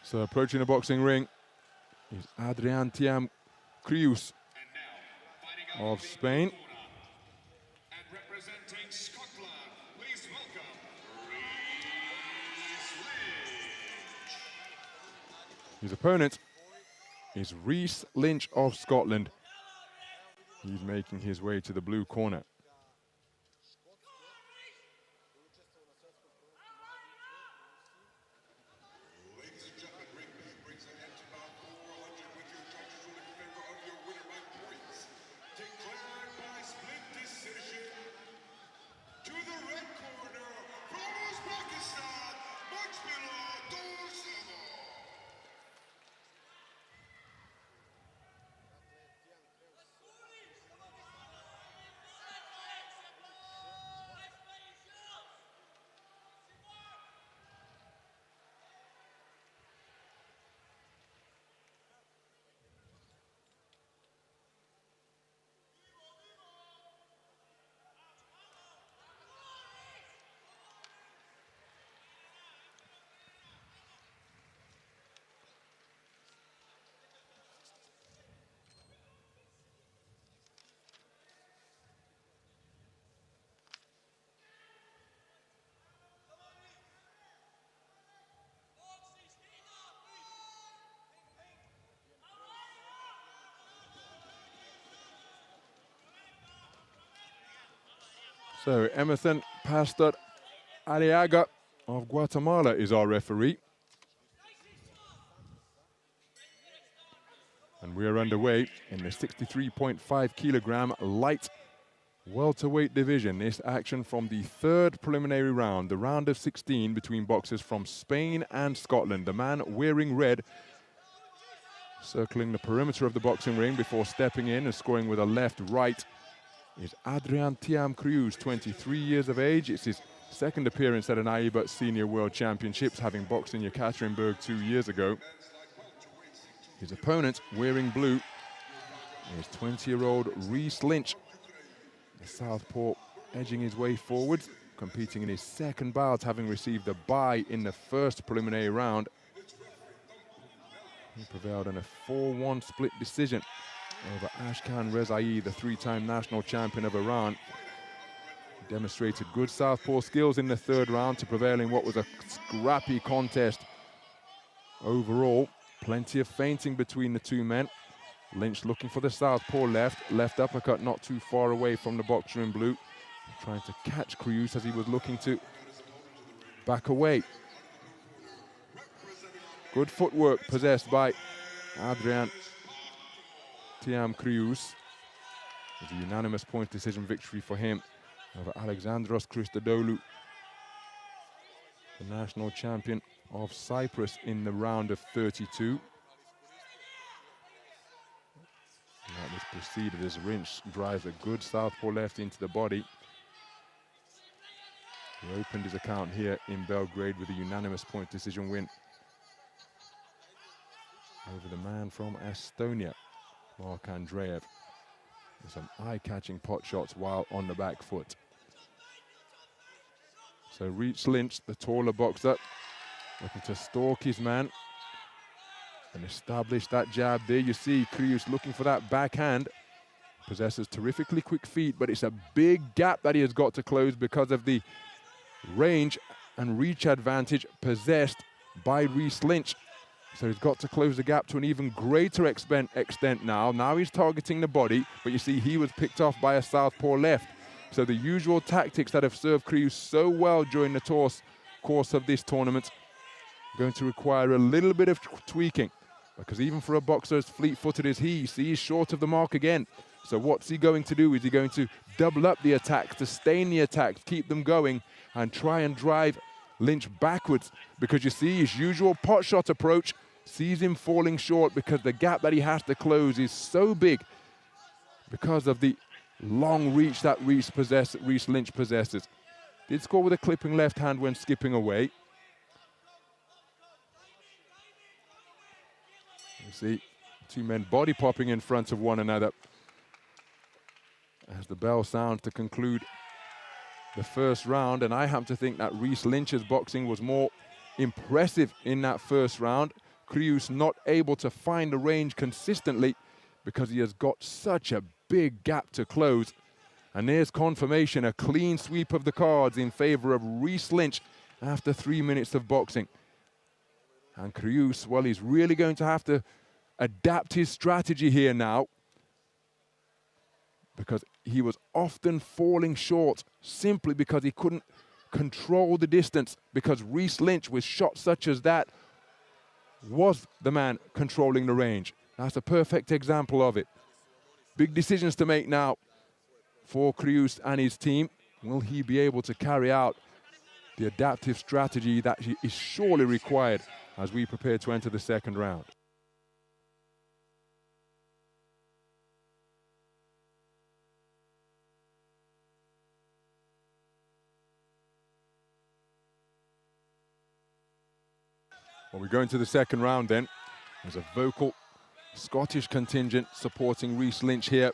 So approaching the boxing ring is Adrian THIAM CREUS of Spain. And representing Scotland, please welcome His opponent is Reese Lynch of Scotland. He's making his way to the blue corner. So Emerson Pastor Arriaga of Guatemala is our referee. And we are underway in the 63.5 kilogram light welterweight division. This action from the third preliminary round, the round of 16 between boxers from Spain and Scotland. The man wearing red circling the perimeter of the boxing ring before stepping in and scoring with a left-right is Adrian THIAM CREUS, 23 years of age. It's his second appearance at an AIBA Senior World Championships, having boxed in Yekaterinburg 2 years ago. His opponent, wearing blue, is 20-year-old Reese Lynch. The southpaw edging his way forward, competing in his second bout, having received a bye in the first preliminary round. He prevailed in a 4-1 split decision over Ashkan Rezai, the three-time national champion of Iran. He demonstrated good southpaw skills in the third round to prevail in what was a scrappy contest. Overall, plenty of feinting between the two men. Lynch looking for the southpaw left uppercut not too far away from the boxer in blue. Trying to catch CREUS as he was looking to back away. Good footwork possessed by Adrian THIAM CREUS. It's a unanimous point decision victory for him over Alexandros Christodoulou, the national champion of Cyprus, in the round of 32. And that was preceded as Lynch drives a good southpaw left into the body. He opened his account here in Belgrade with a unanimous point decision win over the man from Estonia, Mark Andreev, with some eye-catching pot shots while on the back foot. So Reese Lynch, the taller boxer, looking to stalk his man and establish that jab there. You see CREUS looking for that backhand. Possesses terrifically quick feet, but it's a big gap that he has got to close because of the range and reach advantage possessed by Reese Lynch. So he's got to close the gap to an even greater extent now. Now he's targeting the body, but you see he was picked off by a southpaw left. So the usual tactics that have served CREUS so well during the course of this tournament going to require a little bit of tweaking, because even for a boxer as fleet-footed as he, he's short of the mark again. So what's he going to do? Is he going to double up the attacks, sustain the attacks, keep them going, and try and drive Lynch backwards? Because you see his usual pot shot approach sees him falling short because the gap that he has to close is so big because of the long reach that Reese Lynch possesses. Did score with a clipping left hand when skipping away. You see two men body popping in front of one another as the bell sounds to conclude the first round. And I happen to think that Reese Lynch's boxing was more impressive in that first round, Creus not able to find the range consistently because he has got such a big gap to close. And there's confirmation, a clean sweep of the cards in favor of Reese Lynch after 3 minutes of boxing. And Creus, well, he's really going to have to adapt his strategy here now, because he was often falling short simply because he couldn't control the distance, because Reese Lynch, with shots such as that, was the man controlling the range. That's a perfect example of it. Big decisions to make now for Creus and his team. Will he be able to carry out the adaptive strategy that is surely required as we prepare to enter the second round? Well, we go into the second round then. There's a vocal Scottish contingent supporting Reese Lynch here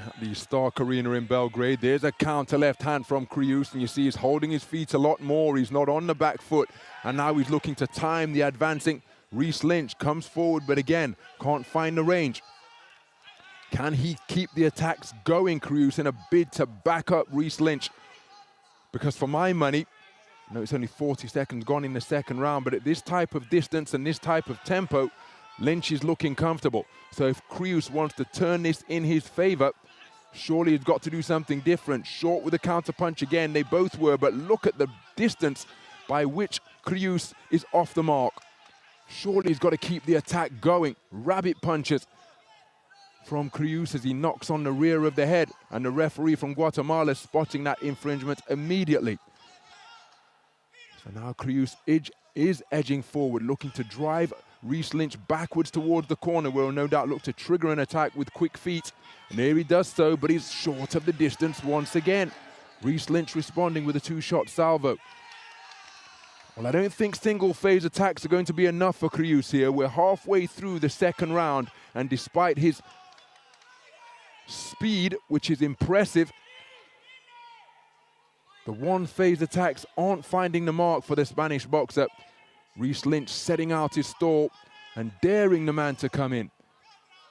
at the Stark Arena in Belgrade. There's a counter left hand from Creus, and you see he's holding his feet a lot more. He's not on the back foot, and now he's looking to time the advancing Reese Lynch. Comes forward, but again, can't find the range. Can he keep the attacks going, Creus, in a bid to back up Reese Lynch? Because for my money, I know it's only 40 seconds gone in the second round, but at this type of distance and this type of tempo, Lynch is looking comfortable. So if Creus wants to turn this in his favor, surely he's got to do something different. Short with a counter punch again, they both were, but look at the distance by which Creus is off the mark. Surely he's got to keep the attack going. Rabbit punches from Creus as he knocks on the rear of the head, and the referee from Guatemala spotting that infringement immediately. So now Creus is edging forward, looking to drive Reese Lynch backwards towards the corner, where he'll no doubt look to trigger an attack with quick feet. And there he does so, but he's short of the distance once again. Reese Lynch responding with a two-shot salvo. Well, I don't think single-phase attacks are going to be enough for Creus here. We're halfway through the second round, and despite his speed, which is impressive, the one-phase attacks aren't finding the mark for the Spanish boxer. Reese Lynch setting out his stall and daring the man to come in.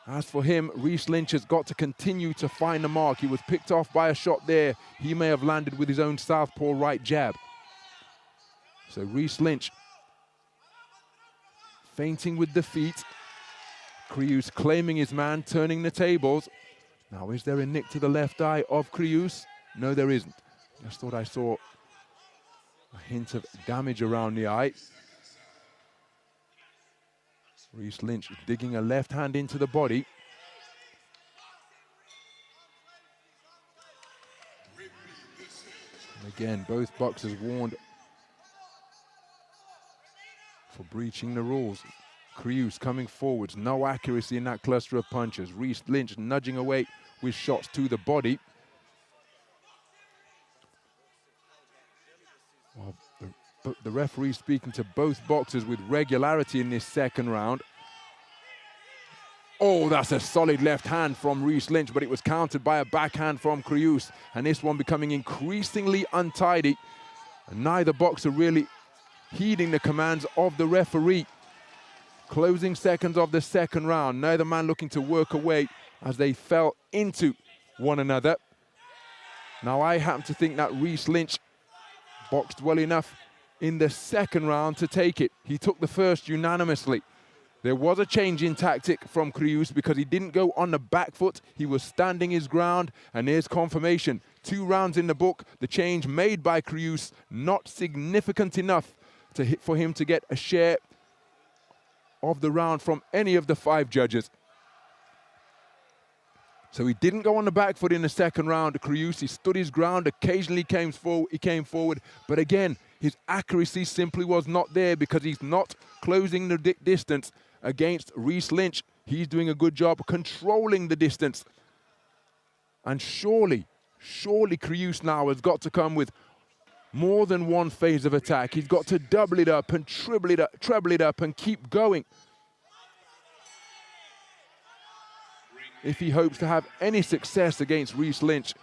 As for him, Reese Lynch has got to continue to find the mark. He was picked off by a shot there. He may have landed with his own southpaw right jab. So Reese Lynch feinting with the feet. Creus claiming his man, turning the tables. Now, is there a nick to the left eye of Creus? No, there isn't. Just thought I saw a hint of damage around the eye. Reese Lynch digging a left hand into the body. And again, both boxers warned for breaching the rules. Creus coming forwards, no accuracy in that cluster of punches. Reese Lynch nudging away with shots to the body. Well, the referee speaking to both boxers with regularity in this second round. Oh, that's a solid left hand from Reese Lynch, but it was countered by a backhand from Creus, and this one becoming increasingly untidy. And neither boxer really heeding the commands of the referee. Closing seconds of the second round, neither man looking to work away as they fell into one another. Now, I happen to think that Reese Lynch boxed well enough in the second round to take it. He took the first unanimously. There was a change in tactic from Creus because he didn't go on the back foot. He was standing his ground, and there's confirmation. 2 rounds in the book. The change made by Creus not significant enough for him to get a share of the round from any of the 5 judges. So he didn't go on the back foot in the second round. Creus, he stood his ground, occasionally came forward, but again, his accuracy simply was not there because he's not closing the distance against Reese Lynch. He's doing a good job controlling the distance. And surely Creus now has got to come with more than one phase of attack. He's got to double it up and treble it up and keep going if he hopes to have any success against Reese Lynch,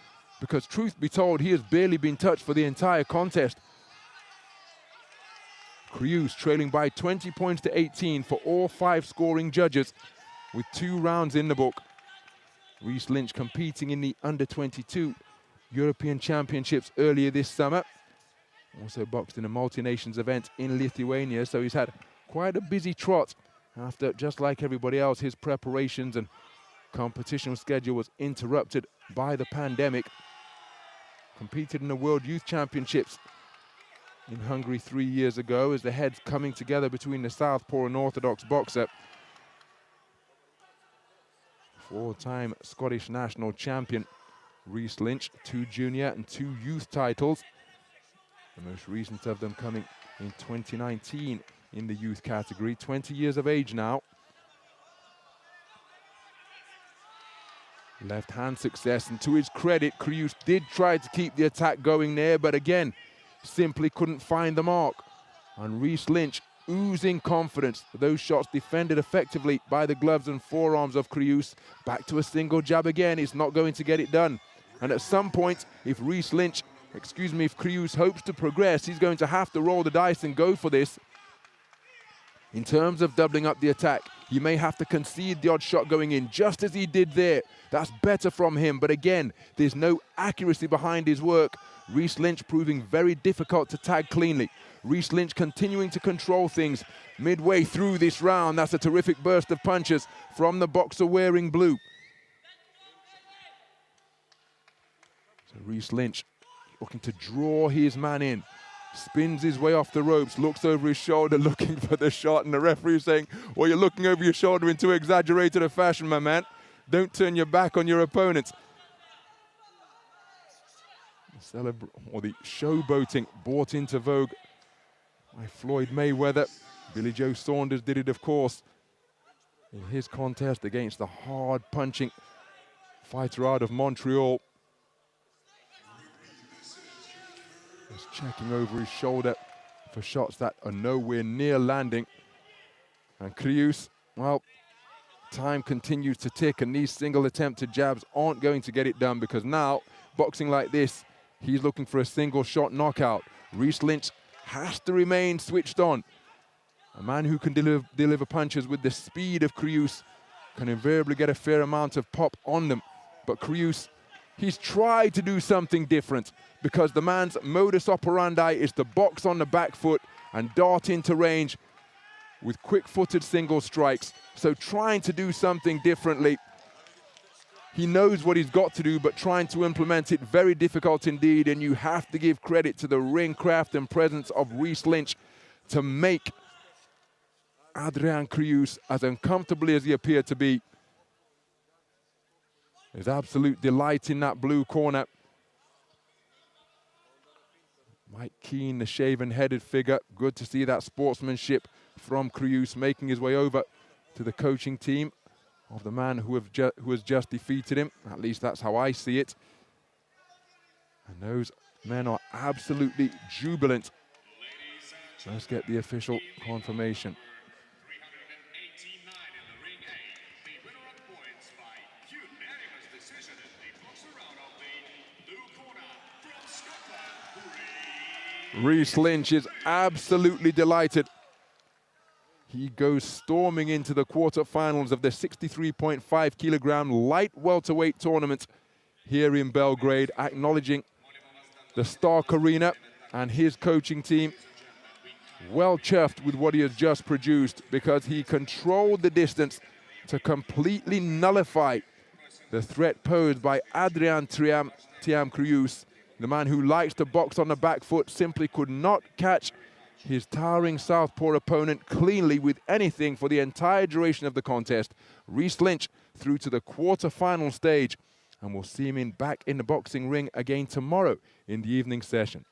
because truth be told, he has barely been touched for the entire contest. Creus trailing by 20 points to 18 for all 5 scoring judges with 2 rounds in the book. Reese Lynch competing in the under-22 European Championships earlier this summer. Also boxed in a multi-nations event in Lithuania, so he's had quite a busy trot after, just like everybody else, his preparations and competition schedule was interrupted by the pandemic. Competed in the World Youth Championships in Hungary 3 years ago as the heads coming together between the Southpaw and Orthodox boxer. 4-time Scottish national champion Reese Lynch, 2 junior and 2 youth titles. The most recent of them coming in 2019 in the youth category, 20 years of age now. Left hand success, and to his credit, Creus did try to keep the attack going there, but again, simply couldn't find the mark. And Reese Lynch oozing confidence. Those shots defended effectively by the gloves and forearms of Creus. Back to a single jab again, it's not going to get it done. And at some point, if Creus hopes to progress, he's going to have to roll the dice and go for this. In terms of doubling up the attack, he may have to concede the odd shot going in, just as he did there. That's better from him, but again, there's no accuracy behind his work. Reese Lynch proving very difficult to tag cleanly. Reese Lynch continuing to control things midway through this round. That's a terrific burst of punches from the boxer wearing blue. So Reese Lynch looking to draw his man in. Spins his way off the ropes, looks over his shoulder looking for the shot, and the referee saying, well, you're looking over your shoulder in too exaggerated a fashion, my man. Don't turn your back on your opponent. The showboating brought into vogue by Floyd Mayweather. Billy Joe Saunders did it, of course, in his contest against the hard-punching fighter out of Montreal. Just checking over his shoulder for shots that are nowhere near landing. And Creus, well, time continues to tick, and these single attempted jabs aren't going to get it done, because now, boxing like this, he's looking for a single shot knockout. Reese Lynch has to remain switched on. A man who can deliver punches with the speed of Creus can invariably get a fair amount of pop on them. But Creus, he's tried to do something different, because the man's modus operandi is to box on the back foot and dart into range with quick-footed single strikes. So trying to do something differently. He knows what he's got to do, but trying to implement it, very difficult indeed, and you have to give credit to the ring craft and presence of Reese Lynch to make Adrian Creus, as uncomfortably as he appeared to be, there's absolute delight in that blue corner. Mike Keane, the shaven-headed figure. Good to see that sportsmanship from Creus, making his way over to the coaching team of the man who has just defeated him. At least that's how I see it. And those men are absolutely jubilant. Let's get the official confirmation. 389 in the ring A. The winner on points by unanimous decision in the boxer round of the blue corner from Scotland, Reese Lynch is absolutely delighted. He goes storming into the quarterfinals of the 63.5 kilogram light welterweight tournament here in Belgrade, acknowledging the Stark Arena and his coaching team. Well chuffed with what he has just produced, because he controlled the distance to completely nullify the threat posed by Adrian THIAM Creus. The man who likes to box on the back foot simply could not catch his towering southpaw opponent cleanly with anything for the entire duration of the contest. Reese Lynch through to the quarter-final stage, and we'll see him back in the boxing ring again tomorrow in the evening session.